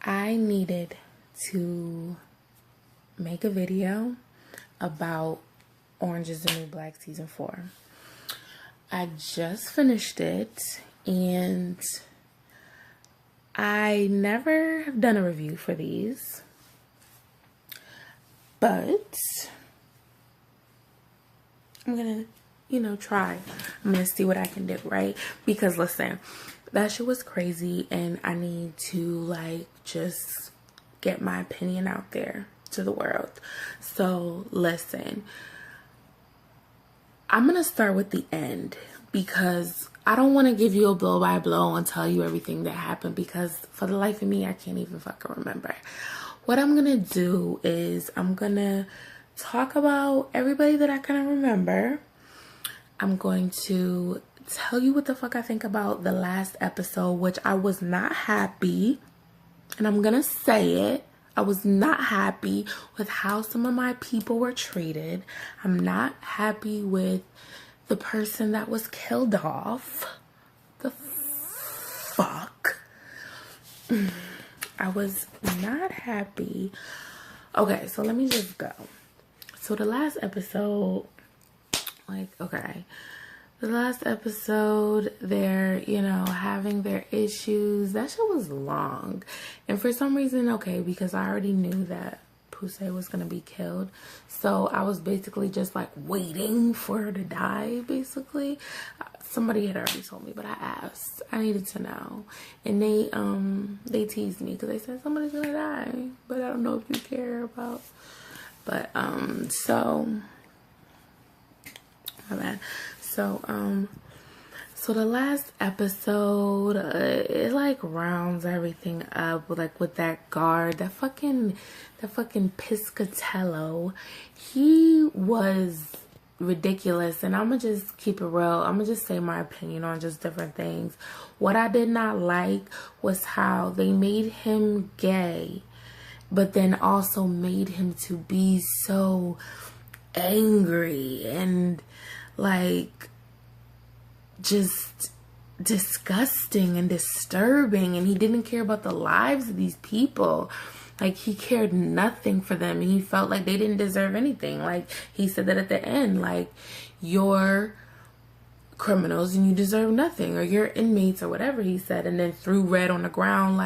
I needed to make a video about Orange is the New Black Season 4. I just finished it, and I never have done a review for these, but I'm gonna, try. I'm gonna see what I can do, right? Because listen, that shit was crazy, and I need to just get my opinion out there to the world. So listen, I'm gonna start with the end because I don't want to give you a blow by blow and tell you everything that happened, because for the life of me, I can't even fucking remember. What I'm gonna do is I'm gonna talk about everybody that I kind of remember. I'm going to tell you what the fuck I think about the last episode, which I was not happy, and I'm gonna say it. I was not happy with how some of my people were treated. I'm not happy with the person that was killed off. The fuck? I was not happy. Okay, so let me just go. So the last episode, the last episode, they're, having their issues. That shit was long. And for some reason, because I already knew that Pusey was going to be killed. So I was basically just waiting for her to die, basically. Somebody had already told me, but I asked. I needed to know. And they teased me because they said somebody's going to die. But I don't know if you care about. But, so, my bad. So the last episode, it rounds everything up with that guard, that fucking Piscatello. He was ridiculous, and I'm gonna just keep it real. I'm gonna just say my opinion on just different things. What I did not like was how they made him gay, but then also made him to be so angry and just disgusting and disturbing, and he didn't care about the lives of these people. He cared nothing for them, and he felt like they didn't deserve anything. He said that at the end, you're criminals and you deserve nothing, or you're inmates, or whatever he said, and then threw Red on the ground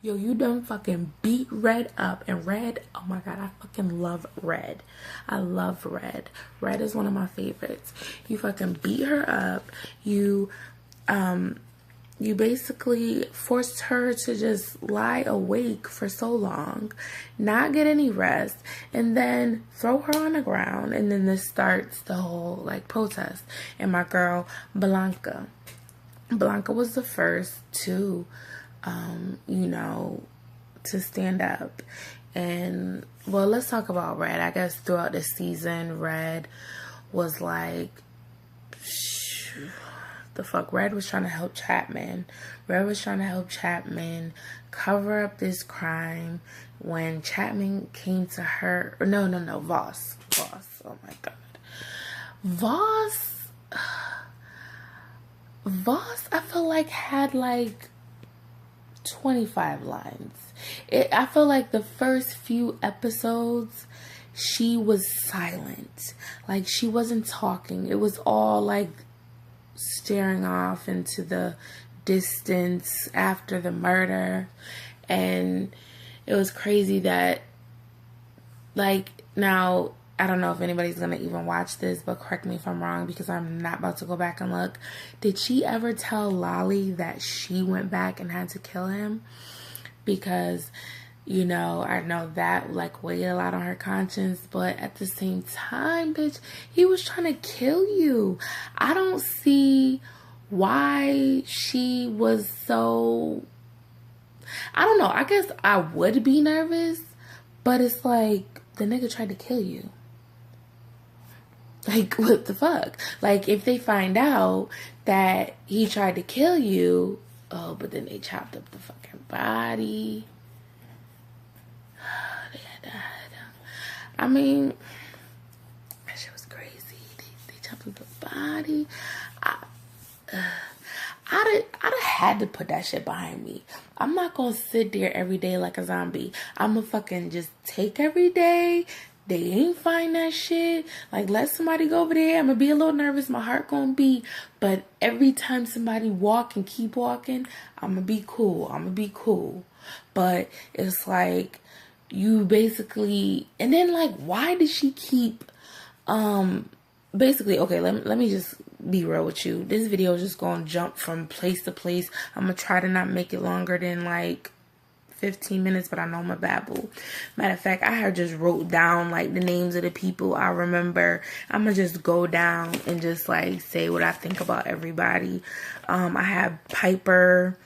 yo, you done fucking beat Red up. And Red, oh my God, I fucking love Red. I love Red. Red is one of my favorites. You fucking beat her up. You basically forced her to just lie awake for so long, not get any rest, and then throw her on the ground. And then this starts the whole protest. And my girl Blanca was the first to to stand up. And well, let's talk about Red. I guess throughout the season, Red was the fuck. Red was trying to help Chapman. Red was trying to help Chapman cover up this crime when Chapman came to her. Or no, Voss. Oh my God. Voss, I feel had 25 lines. I feel the first few episodes, she was silent. She wasn't talking. It was all staring off into the distance after the murder. And it was crazy that now, I don't know if anybody's gonna even watch this, but correct me if I'm wrong, because I'm not about to go back and look. Did she ever tell Lolly that she went back and had to kill him? Because, I know that weighed a lot on her conscience, but at the same time, bitch, he was trying to kill you. I don't see why she was so, I don't know. I guess I would be nervous, but it's the nigga tried to kill you. What the fuck? If they find out that he tried to kill you, oh, but then they chopped up the fucking body. I mean, that shit was crazy. They chopped up the body. I'd have had to put that shit behind me. I'm not gonna sit there every day like a zombie. I'm gonna fucking just take every day. They ain't find that shit. Like, let somebody go over there. I'm gonna be a little nervous. My heart gonna beat. But every time somebody walk and keep walking, I'm gonna be cool. I'm gonna be cool. But it's like, you basically, and then like, why did she keep, basically, okay, let me just be real with you. This video is just gonna jump from place to place. I'm gonna try to not make it longer than like 15 minutes, but I know I'm a babble. Matter of fact, I had just wrote down like the names of the people I remember. I'm gonna just go down and just like say what I think about everybody. I have Piper.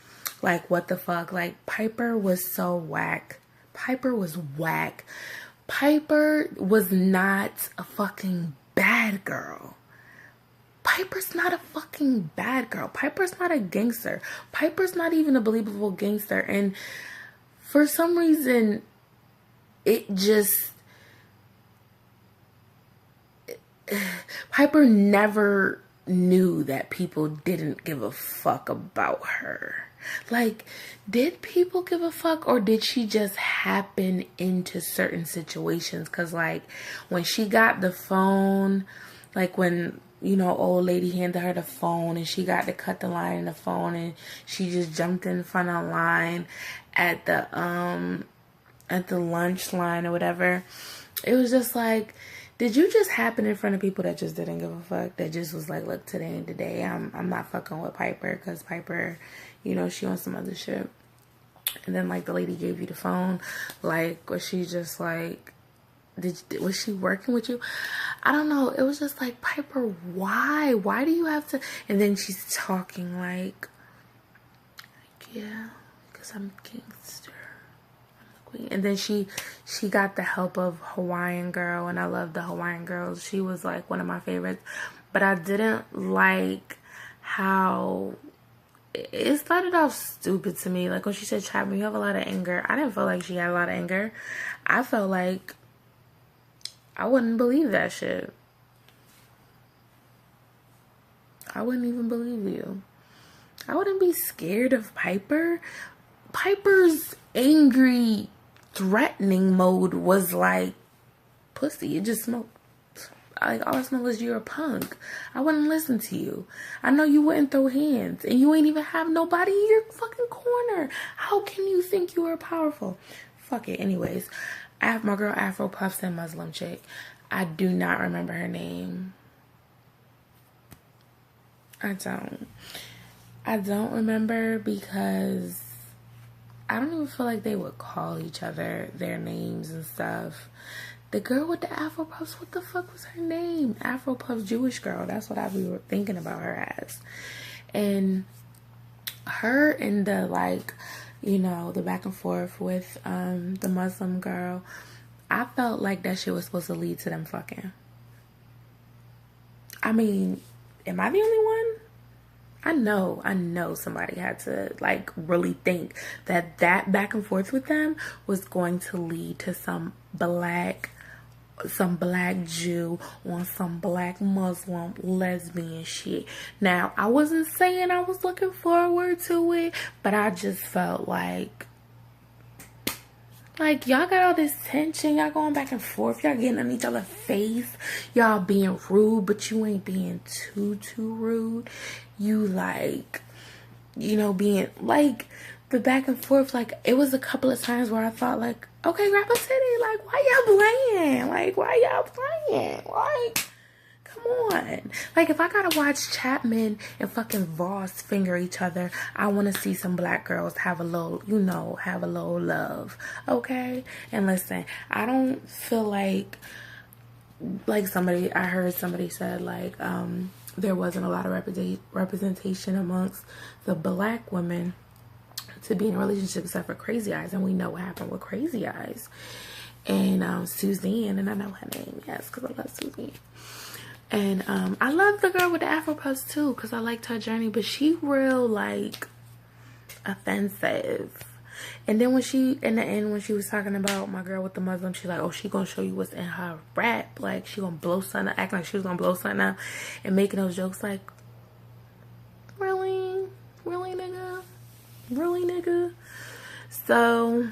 Like, what the fuck? Like, Piper was so whack. Piper was whack. Piper was not a fucking bad girl. Piper's not a fucking bad girl. Piper's not a gangster. Piper's not even a believable gangster. And for some reason, it just... Piper never knew that people didn't give a fuck about her. Like, did people give a fuck, or did she just happen into certain situations? Because, like, when she got the phone, like when, you know, old lady handed her the phone and she got to cut the line in the phone, and she just jumped in front of the line at the lunch line or whatever. It was just like, did you just happen in front of people that just didn't give a fuck? That just was like, look, today ain't the day. I'm not fucking with Piper, because Piper, you know, she on some other shit. And then, like, the lady gave you the phone. Like, was she just like, was she working with you? I don't know. It was just like, Piper, why? Why do you have to? And then she's talking like yeah, because I'm a gangster. And then she got the help of Hawaiian Girl, and I love the Hawaiian Girls. She was like one of my favorites. But I didn't like how it started off stupid to me. Like when she said, Chapman, you have a lot of anger. I didn't feel like she had a lot of anger. I felt like I wouldn't believe that shit. I wouldn't even believe you. I wouldn't be scared of Piper. Piper's angry, threatening mode was like, pussy, you just smoked. Like, all I smell is you're a punk. I wouldn't listen to you. I know you wouldn't throw hands, and you ain't even have nobody in your fucking corner. How can you think you are powerful? Fuck it. Anyways, I have my girl Afro Puffs and Muslim chick. I do not remember her name. I don't remember, because I don't even feel like they would call each other their names and stuff. The girl with the Afro Puffs, what the fuck was her name? Afro Puffs Jewish girl. That's what I be thinking about her as. And her and the, like, you know, the back and forth with the Muslim girl, I felt like that shit was supposed to lead to them fucking. I mean, am I the only one? I know somebody had to, like, really think that back and forth with them was going to lead to some black Jew on some black Muslim lesbian shit. Now, I wasn't saying I was looking forward to it, but I just felt like y'all got all this tension, y'all going back and forth, y'all getting on each other's face, y'all being rude, but you ain't being too rude. You, like, you know, being like the back and forth. Like, it was a couple of times where I thought, like, okay, grab a titty, like, why y'all playing? Like, come on. Like, if I gotta watch Chapman and fucking Voss finger each other, I want to see some black girls have a little, you know, have a little love, okay? And listen, I don't feel like I heard somebody said, like, there wasn't a lot of representation amongst the black women to be in a relationship except for Crazy Eyes, and we know what happened with Crazy Eyes and Suzanne, and I know her name, yes, because I love Suzanne. And I love the girl with the Afro Puffs too, because I liked her journey, but she real, like, offensive. And then when she, in the end, when she was talking about my girl with the Muslim, she's like, oh, she gonna show you what's in her rap. Like, she gonna blow something up, acting like she was gonna blow something up, and making those jokes. Like, really? Really, nigga? Really, nigga? So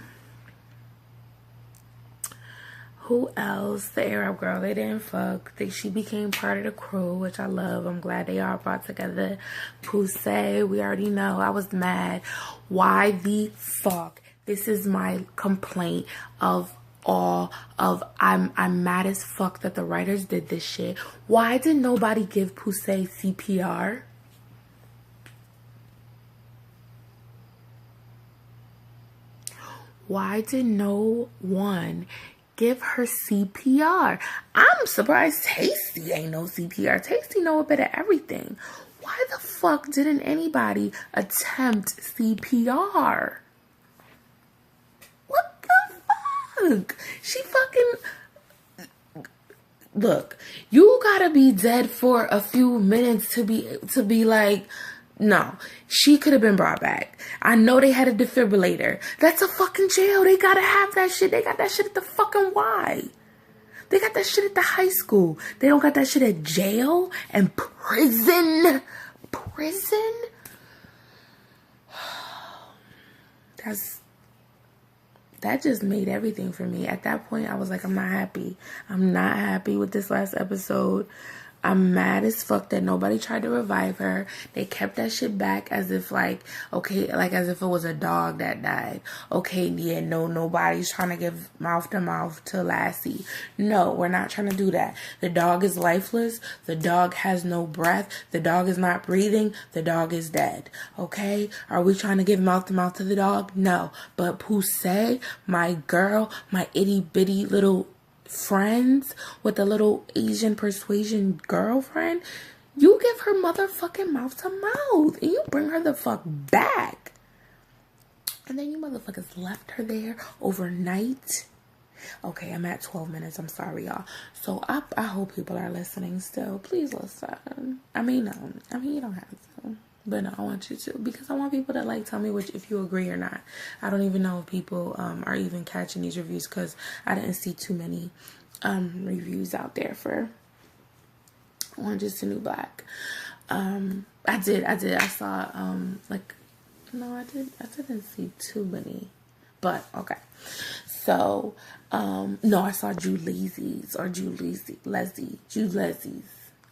who else? The Arab girl, they didn't fuck. She became part of the crew, which I love. I'm glad they all brought together. Poussey, we already know. I was mad. Why the fuck? This is my complaint of all of I'm mad as fuck that the writers did this shit. Why did nobody give Poussey CPR? Why did no one give her CPR? I'm surprised Tasty ain't no CPR. Tasty know a bit of everything. Why the fuck didn't anybody attempt CPR? What the fuck? She fucking... Look, you gotta be dead for a few minutes to be like... No, she could have been brought back. I know they had a defibrillator. That's a fucking jail. They gotta have that shit. They got that shit at the fucking Y. They got that shit at the high school. They don't got that shit at jail and prison. Prison? That just made everything for me. At that point, I was like, I'm not happy. I'm not happy with this last episode. I'm mad as fuck that nobody tried to revive her. They kept that shit back as if like, okay, like as if it was a dog that died. Okay, yeah, no, nobody's trying to give mouth to mouth to Lassie. No, we're not trying to do that. The dog is lifeless. The dog has no breath. The dog is not breathing. The dog is dead. Okay? Are we trying to give mouth to mouth to the dog? No. But Poussey, my girl, my itty bitty little friends with a little Asian persuasion girlfriend, you give her motherfucking mouth to mouth and you bring her the fuck back, and then you motherfuckers left her there overnight. Okay, I'm at 12 minutes. I'm sorry, y'all. So I hope people are listening still. Please listen. I mean, you don't have to. But no, I want you to, because I want people to like tell me if you agree or not. I don't even know if people are even catching these reviews, because I didn't see too many reviews out there for Orange is the New Black. I did. I saw like, no, I didn't see too many, but okay. So no, I saw Jude Leslie's.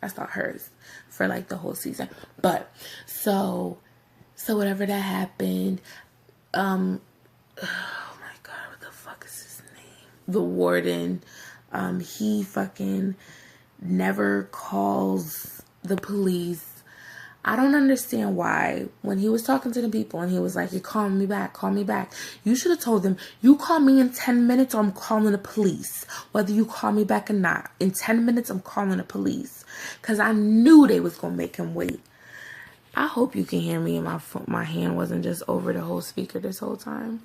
I saw hers for like the whole season. But so whatever that happened, oh my god, what the fuck is his name? The warden, he fucking never calls the police. I don't understand why, when he was talking to the people and he was like, you're calling me back, call me back. You should have told them, you call me in 10 minutes or I'm calling the police. Whether you call me back or not. In 10 minutes, I'm calling the police. Because I knew they was going to make him wait. I hope you can hear me and my hand wasn't just over the whole speaker this whole time.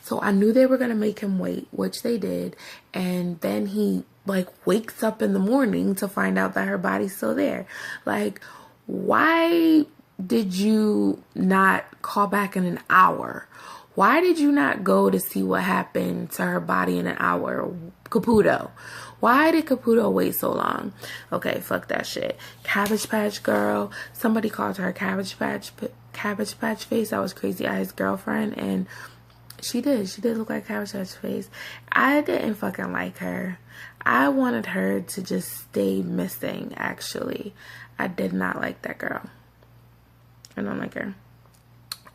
So I knew they were going to make him wait, which they did. And then he like wakes up in the morning to find out that her body's still there. Like, why did you not call back in an hour? Why did you not go to see what happened to her body in an hour? Caputo. Why did Caputo wait so long? Okay, fuck that shit. Cabbage Patch Girl. Somebody called her Cabbage Patch Face. That was Crazy Eyes' girlfriend, and she did look like Cabbage Patch Face. I didn't fucking like her. I wanted her to just stay missing, actually. I did not like that girl. I don't like her.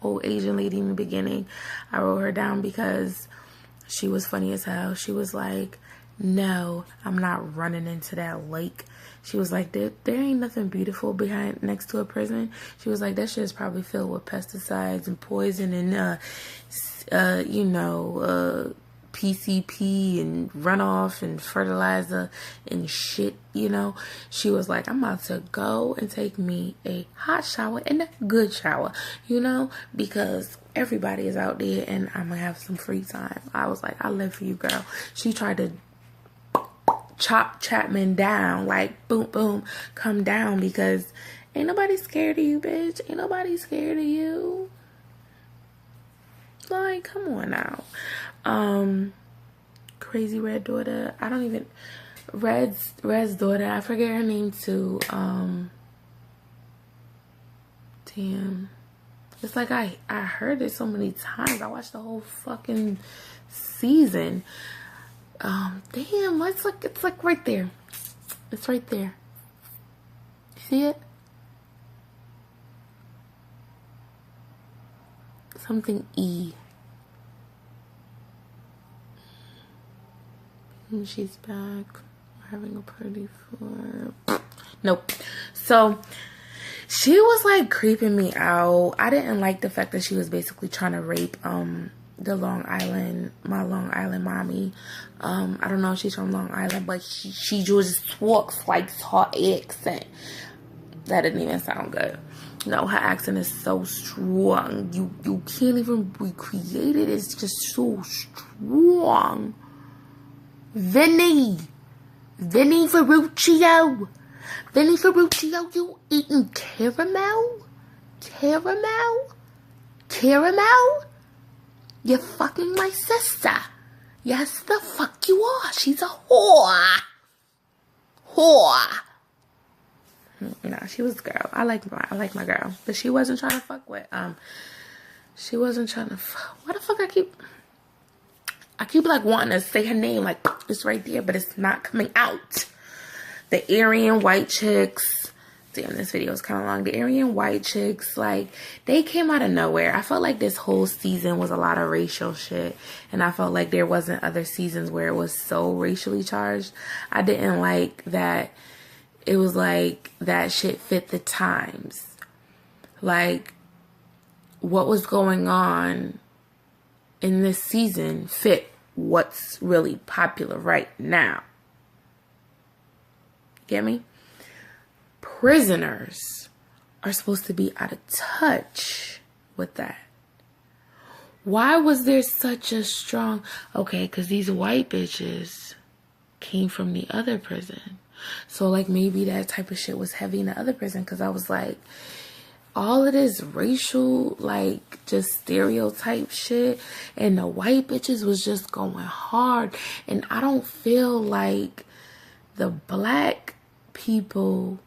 Old Asian lady in the beginning, I wrote her down because she was funny as hell. She was like, no, I'm not running into that lake. She was like, there ain't nothing beautiful next to a prison. She was like, that shit is probably filled with pesticides and poison and PCP and runoff and fertilizer and shit, you know. She was like, I'm about to go and take me a hot shower and a good shower, you know, because everybody is out there and I'm gonna have some free time. I was like, I live for you, girl. She tried to chop Chapman down, like boom boom, come down, because ain't nobody scared of you, bitch. Ain't nobody scared of you. Like, come on now. Crazy Red daughter. I don't even, Red's daughter, I forget her name too. Damn. It's like I heard it so many times. I watched the whole fucking season. Damn, it's like right there. It's right there. You see it? Something E. And she's back. We're having a party for... Nope. So she was like creeping me out. I didn't like the fact that she was basically trying to rape my Long Island mommy. I don't know if she's from Long Island, but she just talks like her accent. That didn't even sound good. No, her accent is so strong. You can't even recreate it. It's just so strong. Vinny Ferruccio, you eating caramel? You're fucking my sister. Yes, the fuck you are. She's a whore. No, she was a girl. I like my girl, but she wasn't trying to fuck with. She wasn't trying to. Why the fuck I keep like wanting to say her name, like it's right there, but it's not coming out. The Aryan white chicks. Damn, this video is kind of long. The Aryan white chicks, like, they came out of nowhere. I felt like this whole season was a lot of racial shit. And I felt like there wasn't other seasons where it was so racially charged. I didn't like that it was like that shit fit the times. Like, what was going on in this season fit what's really popular right now. Get me? Prisoners are supposed to be out of touch with that. Why was there such a strong... Okay, because these white bitches came from the other prison. So, like, maybe that type of shit was heavy in the other prison. Because I was like, all of this racial, like, just stereotype shit. And the white bitches was just going hard. And I don't feel like the black people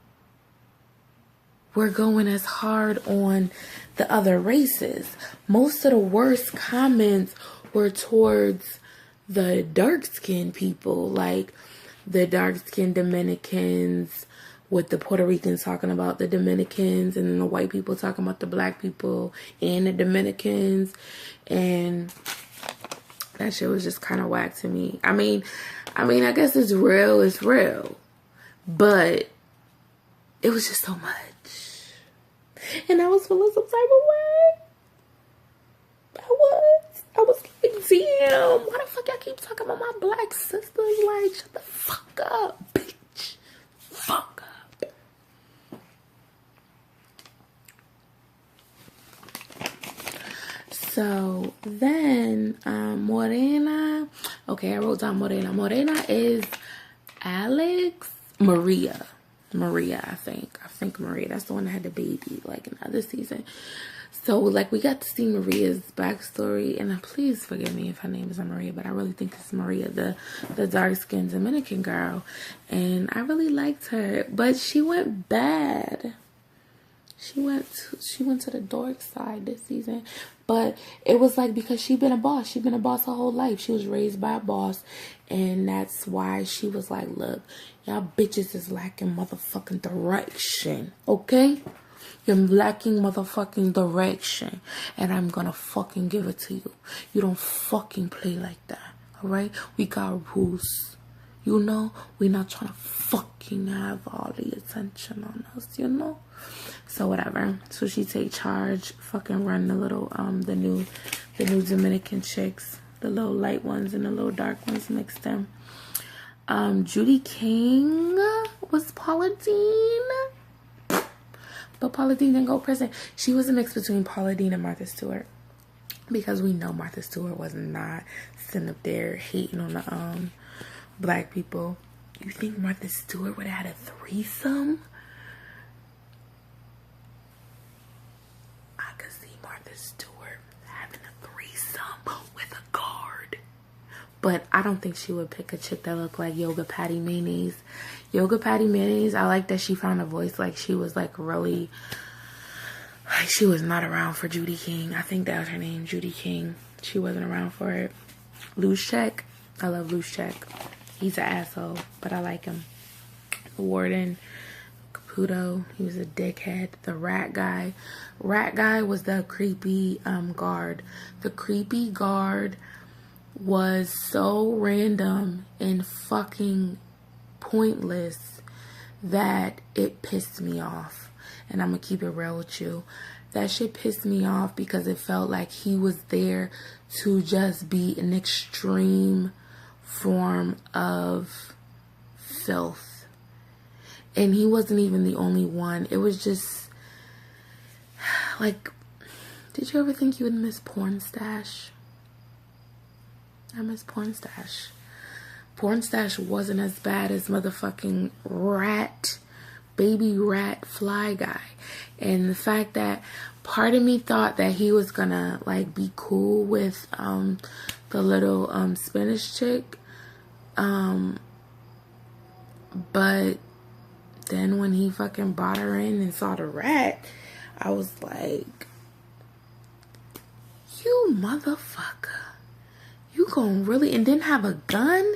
were going as hard on the other races. Most of the worst comments were towards the dark-skinned people, like the dark-skinned Dominicans, with the Puerto Ricans talking about the Dominicans, and then the white people talking about the black people and the Dominicans. And that shit was just kind of whack to me. I mean, I guess it's real, but it was just so much. And I was feeling some type of way. I was like, damn, why the fuck y'all keep talking about my black sisters? Like, shut the fuck up, bitch. Fuck up. So then, Morena. Okay, I wrote down Morena. Morena is Alex Maria, I think Maria. That's the one that had the baby, like, in the other season. So, like, we got to see Maria's backstory, and please forgive me if her name is Maria, but I really think it's Maria, the dark-skinned Dominican girl, and I really liked her, but she went bad. She went to the dark side this season, but it was like because she'd been a boss. She'd been a boss her whole life. She was raised by a boss, and that's why she was like, look, y'all bitches is lacking motherfucking direction, okay? You're lacking motherfucking direction, and I'm gonna fucking give it to you. You don't fucking play like that, alright? We got rules. You know, we're not trying to fucking have all the attention on us, you know? So whatever. So she take charge, fucking run the little, the new Dominican chicks, the little light ones and the little dark ones, mix them. Judy King was Paula Deen, but Paula Deen didn't go to prison. She was a mix between Paula Deen and Martha Stewart, because we know Martha Stewart was not sitting up there hating on the black people. You think Martha Stewart would have had a threesome? I could see Martha Stewart having a threesome with a guard. But I don't think she would pick a chick that looked like Yoga Patty Mayonnaise. Yoga Patty Mayonnaise, I like that she found a voice. Like, she was like really, Like, she was not around for Judy King. I think that was her name, Judy King. She wasn't around for it. Loose Check. I love Loose Check. He's an asshole, but I like him. The Warden, Caputo, he was a dickhead. The Rat Guy. Rat Guy was the creepy guard. The creepy guard was so random and fucking pointless that it pissed me off. And I'm gonna keep it real with you. That shit pissed me off because it felt like he was there to just be an extreme form of filth. And he wasn't even the only one. It was just like, did you ever think you would miss Porn Stash? I miss Porn Stash. Porn Stash wasn't as bad as motherfucking baby rat fly guy. And the fact that part of me thought that he was gonna like be cool with the little Spanish chick, but then when he fucking brought her in and saw the rat, I was like, you motherfucker, you gonna really, and then have a gun?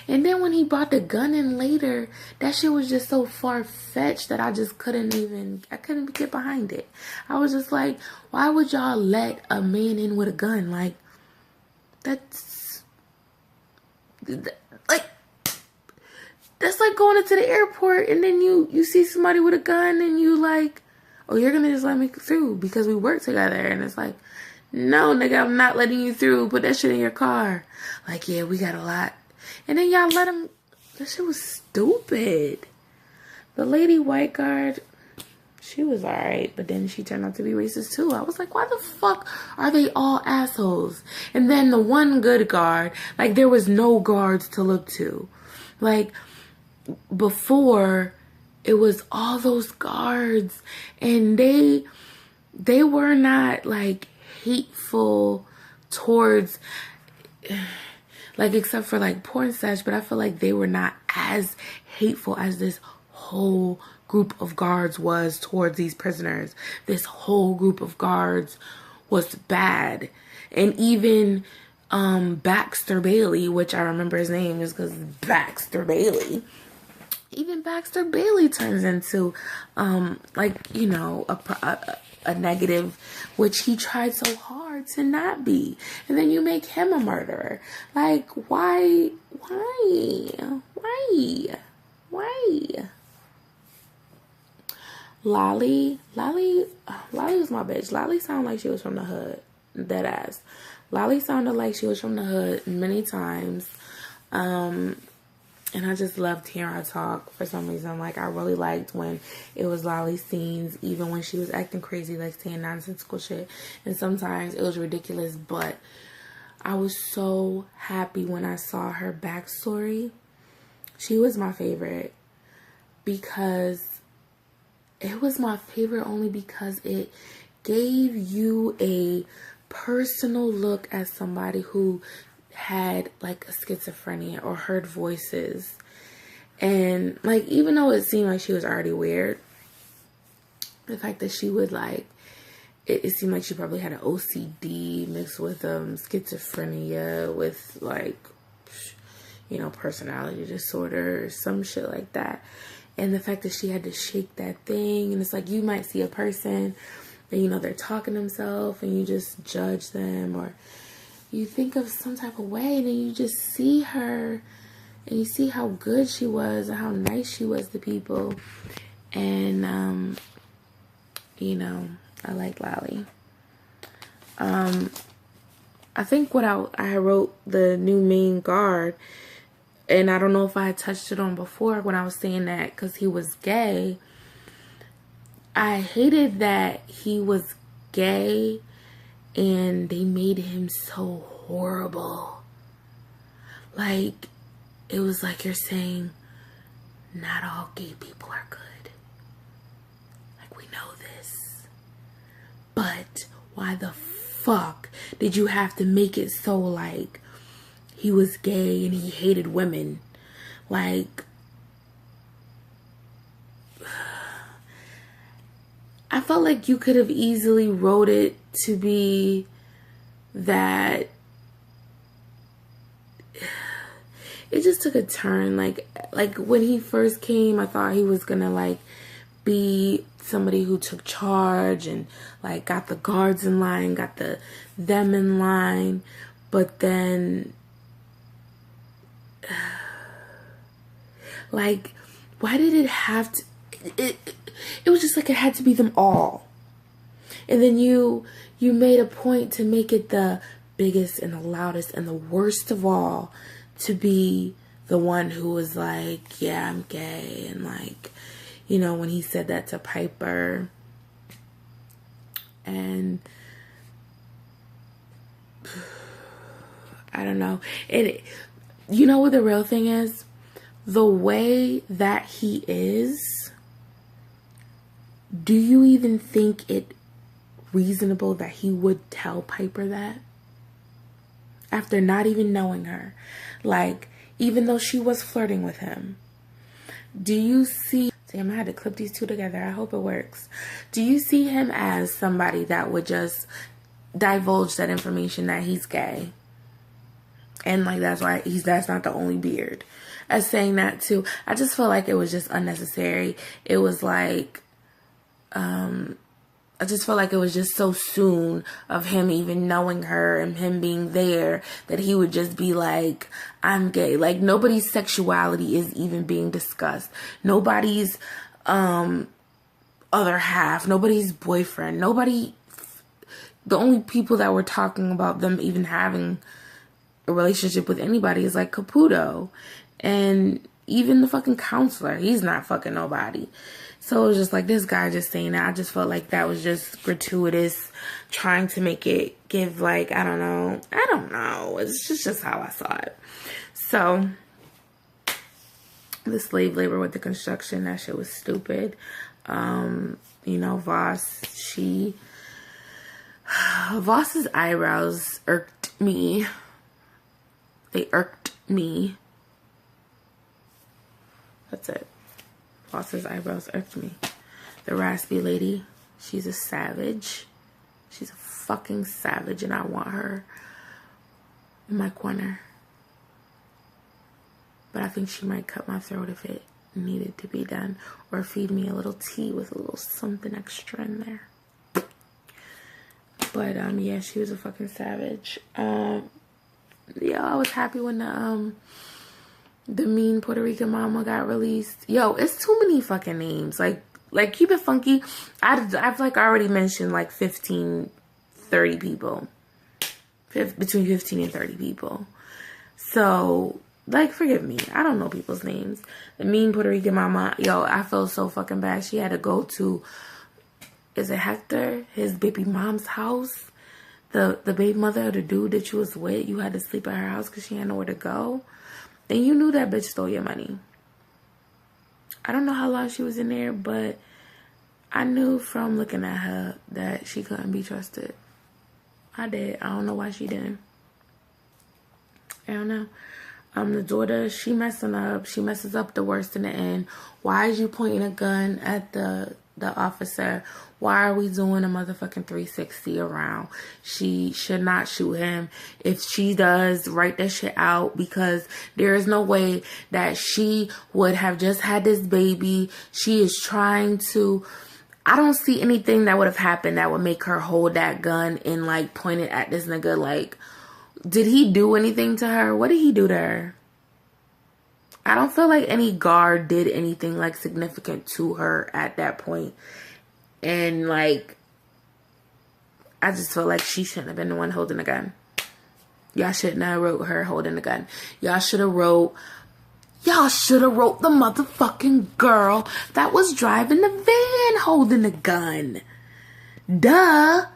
And then when he brought the gun in later, that shit was just so far-fetched that I just couldn't get behind it. I was just like, why would y'all let a man in with a gun? Like, that's like going into the airport and then you see somebody with a gun and you like, oh, you're gonna just let me through because we work together. And it's like, no, nigga, I'm not letting you through. Put that shit in your car. Like, yeah, we got a lot. And then y'all let him. That shit was stupid. The lady white guard, she was alright, but then she turned out to be racist too. I was like, why the fuck are they all assholes? And then the one good guard, like, there was no guards to look to. Like, before, it was all those guards, and they were not like hateful towards, like, except for like Porn Stash, but I feel like they were not as hateful as this whole group of guards was towards these prisoners. This whole group of guards was bad. And even Baxter Bailey, which I remember his name is because Baxter Bailey. Even Baxter Bailey turns into like, you know, a negative, which he tried so hard to not be. And then you make him a murderer. Like, why? Lolly was my bitch. Lolly sounded like she was from the hood. Dead ass. Lolly sounded like she was from the hood many times. And I just loved hearing her talk for some reason. Like, I really liked when it was Lolly's scenes, even when she was acting crazy, like saying nonsensical shit. And sometimes it was ridiculous, but I was so happy when I saw her backstory. She was my favorite because it was my favorite only because it gave you a personal look at somebody who had like a schizophrenia or heard voices. And like, even though it seemed like she was already weird, the fact that she would like, it seemed like she probably had an OCD mixed with schizophrenia with like, you know, personality disorder or some shit like that. And the fact that she had to shake that thing, and it's like, you might see a person and, you know, they're talking themselves and you just judge them, or you think of some type of way, and then you just see her and you see how good she was and how nice she was to people. And you know, I like Lolly. I think what I wrote the new main guard, and I don't know if I had touched it on before when I was saying that because he was gay. I hated that he was gay and they made him so horrible. Like, it was like you're saying, not all gay people are good. Like, we know this. But why the fuck did you have to make it so like he was gay and he hated women? Like, I felt like you could have easily wrote it to be that it just took a turn. Like when he first came, I thought he was gonna like be somebody who took charge and like got the guards in line, got them in line. But then like, why did it have to, it was just like it had to be them all. And then you made a point to make it the biggest and the loudest and the worst of all, to be the one who was like, yeah, I'm gay. And like, you know, when he said that to Piper, and I don't know. And you know what the real thing is? The way that he is, do you even think it reasonable that he would tell Piper that? After not even knowing her. Like, even though she was flirting with him. Do you see... Damn, I had to clip these two together. I hope it works. Do you see him as somebody that would just divulge that information that he's gay? And like, that's not the only beard. As saying that too, I just feel like it was just unnecessary. It was like, I just felt like it was just so soon of him even knowing her and him being there that he would just be like, I'm gay. Like, nobody's sexuality is even being discussed. Nobody's other half, nobody's boyfriend, nobody. The only people that were talking about them even having a relationship with anybody is like Caputo. And even the fucking counselor, he's not fucking nobody. So it was just like, this guy just saying that. I just felt like that was just gratuitous, trying to make it give like, I don't know. It's just how I saw it. So the slave labor with the construction, that shit was stupid. You know, Voss's eyebrows irked me. They irked me. That's it. Voss's eyebrows irked me. The raspy lady, she's a savage. She's a fucking savage, and I want her in my corner. But I think she might cut my throat if it needed to be done, or feed me a little tea with a little something extra in there. But yeah, she was a fucking savage. Yeah, I was happy when the mean Puerto Rican mama got released. Yo, it's too many fucking names. Like keep it funky. I've like already mentioned like 15, 30 people. Between 15 and 30 people. So, like, forgive me. I don't know people's names. The mean Puerto Rican mama. Yo, I felt so fucking bad. She had to go to, is it Hector? His baby mom's house. The baby mother of the dude that you was with. You had to sleep at her house because she had nowhere to go. And you knew that bitch stole your money. I don't know how long she was in there, but I knew from looking at her that she couldn't be trusted. I did. I don't know why she didn't. I don't know. The daughter, she messing up. She messes up the worst in the end. Why is you pointing a gun at the officer? Why are we doing a motherfucking 360 around? She should not shoot him. If she does, write that shit out, because there is no way that she would have just had this baby. She is trying to... I don't see anything that would have happened that would make her hold that gun and like point it at this nigga. Like, did he do anything to her? What did he do to her? I don't feel like any guard did anything like significant to her at that point. And like, I just feel like she shouldn't have been the one holding the gun. Y'all shouldn't have wrote her holding the gun. Y'all should have wrote the motherfucking girl that was driving the van holding the gun. Duh.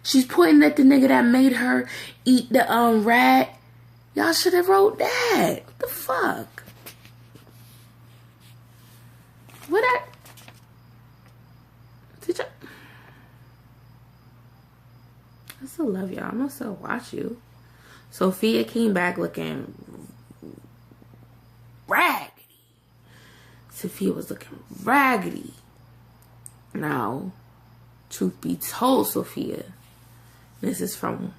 She's pointing at the nigga that made her eat the rat. Y'all should have wrote that. What the fuck? I still love y'all. I'm gonna still watch you. Sophia came back looking raggedy. Sophia was looking raggedy. Now, Truth be told, Sophia, this is from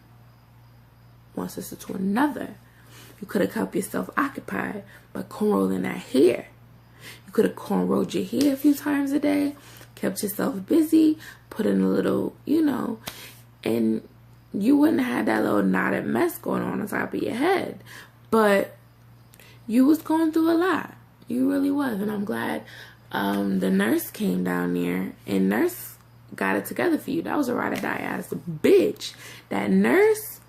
one sister to another. You could have kept yourself occupied by cornrolling that hair. You could have cornrowed your hair a few times a day, kept yourself busy, put in a little, and you wouldn't have that little knotted mess going on top of your head. But you was going through a lot. You really was. And I'm glad the nurse came down there, and nurse got it together for you. That was a ride or die ass bitch. That nurse,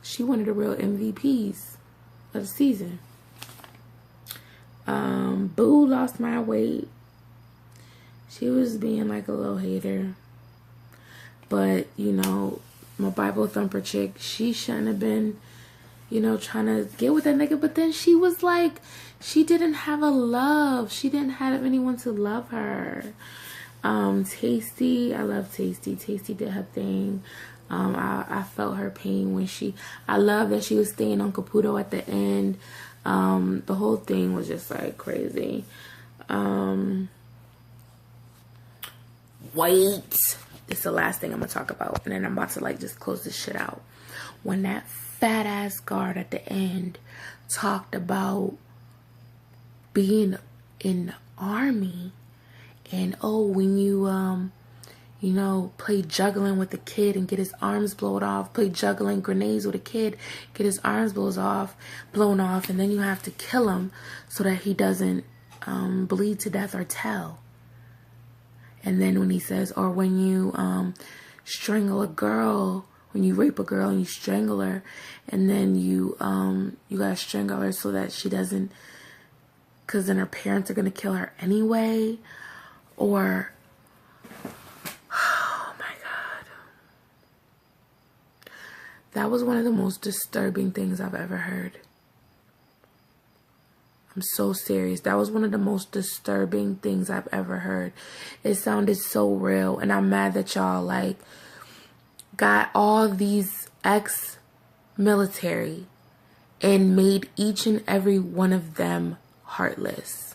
she one of the real MVPs of the season. Boo lost my weight. She was being like a little hater. But, my Bible thumper chick, she shouldn't have been, trying to get with that nigga. But then she was like, she didn't have a love. She didn't have anyone to love her. Tasty, I love Tasty. Tasty did her thing. I felt her pain when I love that she was staying on Caputo at the end. The whole thing was just like crazy. Wait. This is the last thing I'm gonna talk about, and then I'm about to just close this shit out. When that fat ass guard at the end talked about being in the army, and when you play juggling with a kid and get his arms blown off, play juggling grenades with a kid, get his arms blown off, and then you have to kill him so that he doesn't bleed to death or tell. And then when he says, or when you strangle a girl, when you rape a girl and you strangle her, and then you gotta strangle her so that she doesn't, because then her parents are gonna kill her anyway, or oh my God, that was one of the most disturbing things I've ever heard. I'm so serious. That was one of the most disturbing things I've ever heard. It sounded so real, and I'm mad that y'all got all these ex-military and made each and every one of them heartless.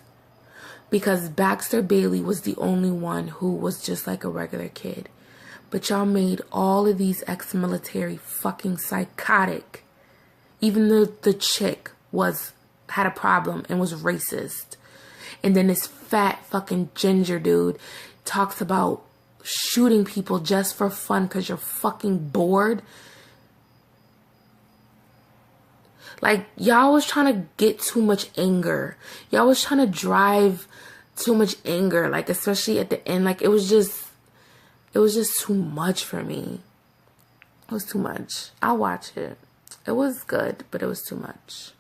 Because Baxter Bailey was the only one who was just like a regular kid. But y'all made all of these ex-military fucking psychotic. Even the chick had a problem and was racist. And then this fat fucking ginger dude talks about shooting people just for fun because you're fucking bored. Y'all was trying to get too much anger. Y'all was trying to drive too much anger, especially at the end. It was just too much for me. It was too much. I'll watch it. It was good, but it was too much.